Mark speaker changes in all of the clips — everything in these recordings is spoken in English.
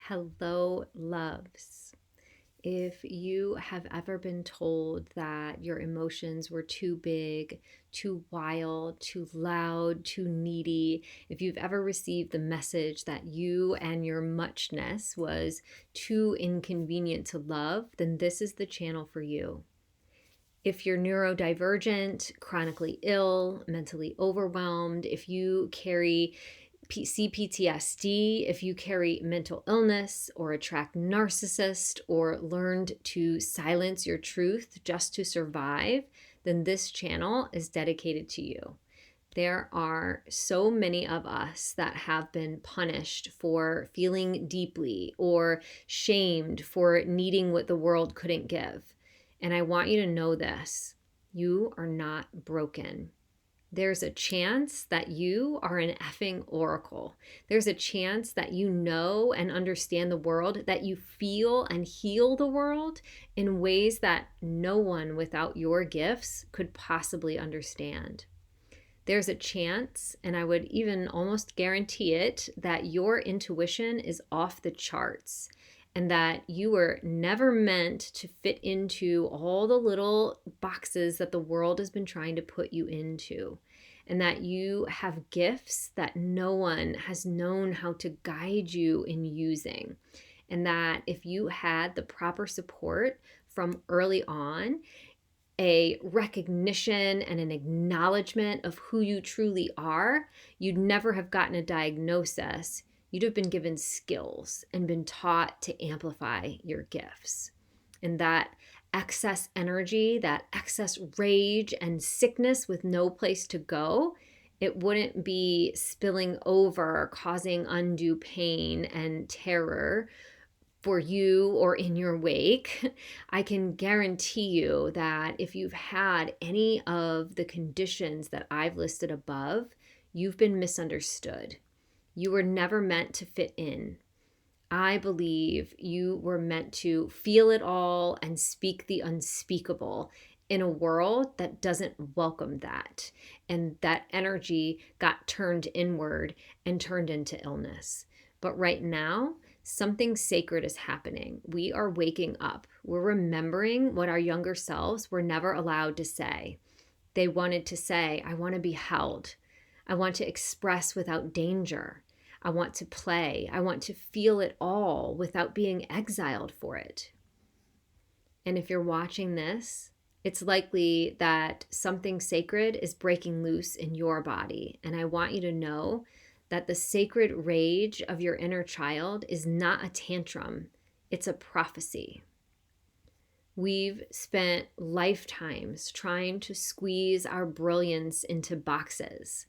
Speaker 1: Hello, loves. If you have ever been told that your emotions were too big, too wild, too loud, too needy, if you've ever received the message that you and your muchness was too inconvenient to love, then this is the channel for you. If you're neurodivergent, chronically ill, mentally overwhelmed, if you carry CPTSD, if you carry mental illness or attract narcissist or learned to silence your truth just to survive, then this channel is dedicated to you. There are so many of us that have been punished for feeling deeply or shamed for needing what the world couldn't give. And I want you to know this: you are not broken. There's a chance that you are an effing oracle. There's a chance that you know and understand the world, that you feel and heal the world in ways that no one without your gifts could possibly understand. There's a chance, and I would even almost guarantee it, that your intuition is off the charts and that you were never meant to fit into all the little boxes that the world has been trying to put you into, and that you have gifts that no one has known how to guide you in using, and that if you had the proper support from early on, a recognition and an acknowledgement of who you truly are, you'd never have gotten a diagnosis. You'd have been given skills and been taught to amplify your gifts. And that excess energy, that excess rage and sickness with no place to go, it wouldn't be spilling over, causing undue pain and terror for you or in your wake. I can guarantee you that if you've had any of the conditions that I've listed above, you've been misunderstood. You were never meant to fit in. I believe you were meant to feel it all and speak the unspeakable in a world that doesn't welcome that. And that energy got turned inward and turned into illness. But right now, something sacred is happening. We are waking up. We're remembering what our younger selves were never allowed to say. They wanted to say, I want to be held. I want to express without danger. I want to play. I want to feel it all without being exiled for it. And if you're watching this, it's likely that something sacred is breaking loose in your body. And I want you to know that the sacred rage of your inner child is not a tantrum, it's a prophecy. We've spent lifetimes trying to squeeze our brilliance into boxes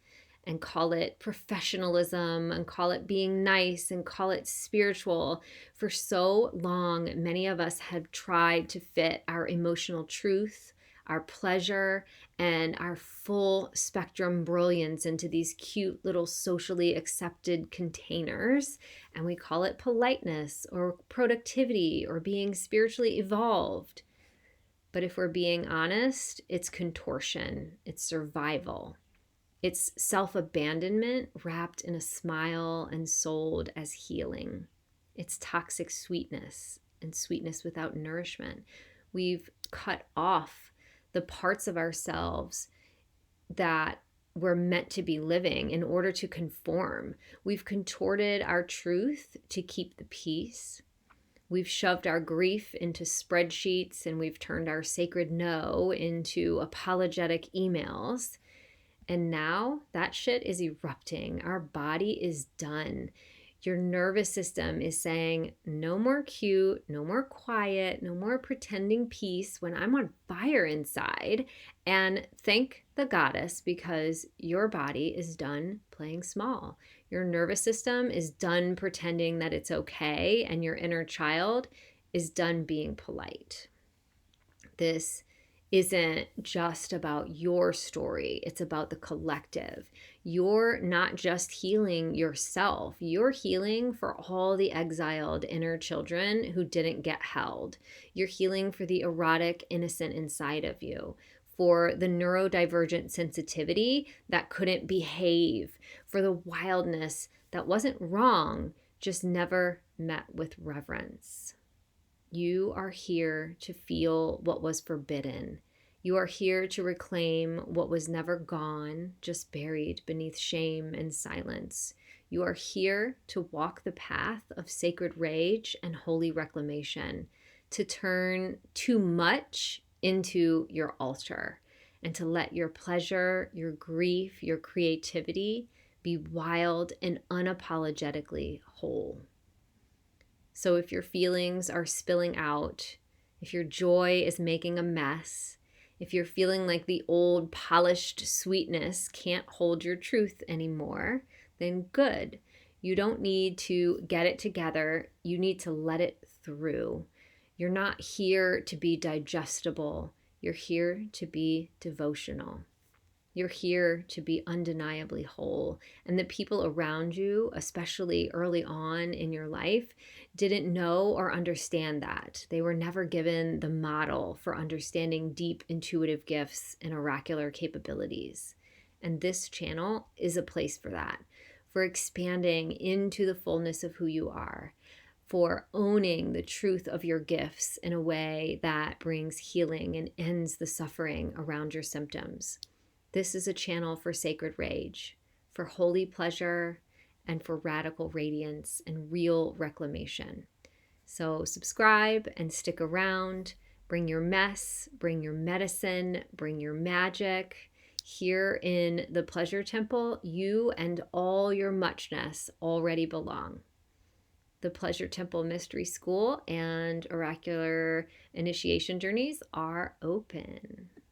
Speaker 1: and call it professionalism and call it being nice and call it spiritual. For so long, many of us have tried to fit our emotional truth, our pleasure, and our full spectrum brilliance into these cute little socially accepted containers. And we call it politeness or productivity or being spiritually evolved. But if we're being honest, it's contortion, it's survival. It's self-abandonment wrapped in a smile and sold as healing. It's toxic sweetness and sweetness without nourishment. We've cut off the parts of ourselves that we're meant to be living in order to conform. We've contorted our truth to keep the peace. We've shoved our grief into spreadsheets, and we've turned our sacred no into apologetic emails. And now that shit is erupting. Our body is done. Your nervous system is saying, no more cute, no more quiet, no more pretending peace when I'm on fire inside. And thank the goddess, because your body is done playing small. Your nervous system is done pretending that it's okay, and your inner child is done being polite. This isn't just about your story. It's about the collective. You're not just healing yourself. You're healing for all the exiled inner children who didn't get held. You're healing for the erotic innocent inside of you, for the neurodivergent sensitivity that couldn't behave, for the wildness that wasn't wrong, just never met with reverence. You are here to feel what was forbidden. You are here to reclaim what was never gone, just buried beneath shame and silence. You are here to walk the path of sacred rage and holy reclamation, to turn too much into your altar, and to let your pleasure, your grief, your creativity be wild and unapologetically whole. So if your feelings are spilling out, if your joy is making a mess, if you're feeling like the old polished sweetness can't hold your truth anymore, then good. You don't need to get it together. You need to let it through. You're not here to be digestible. You're here to be devotional. You're here to be undeniably whole. And the people around you, especially early on in your life, didn't know or understand that. They were never given the model for understanding deep intuitive gifts and oracular capabilities. And this channel is a place for that, for expanding into the fullness of who you are, for owning the truth of your gifts in a way that brings healing and ends the suffering around your symptoms. This is a channel for sacred rage, for holy pleasure, and for radical radiance and real reclamation. So subscribe and stick around. Bring your mess, bring your medicine, bring your magic. Here in the Pleasure Temple, you and all your muchness already belong. The Pleasure Temple Mystery School and Oracular Initiation Journeys are open.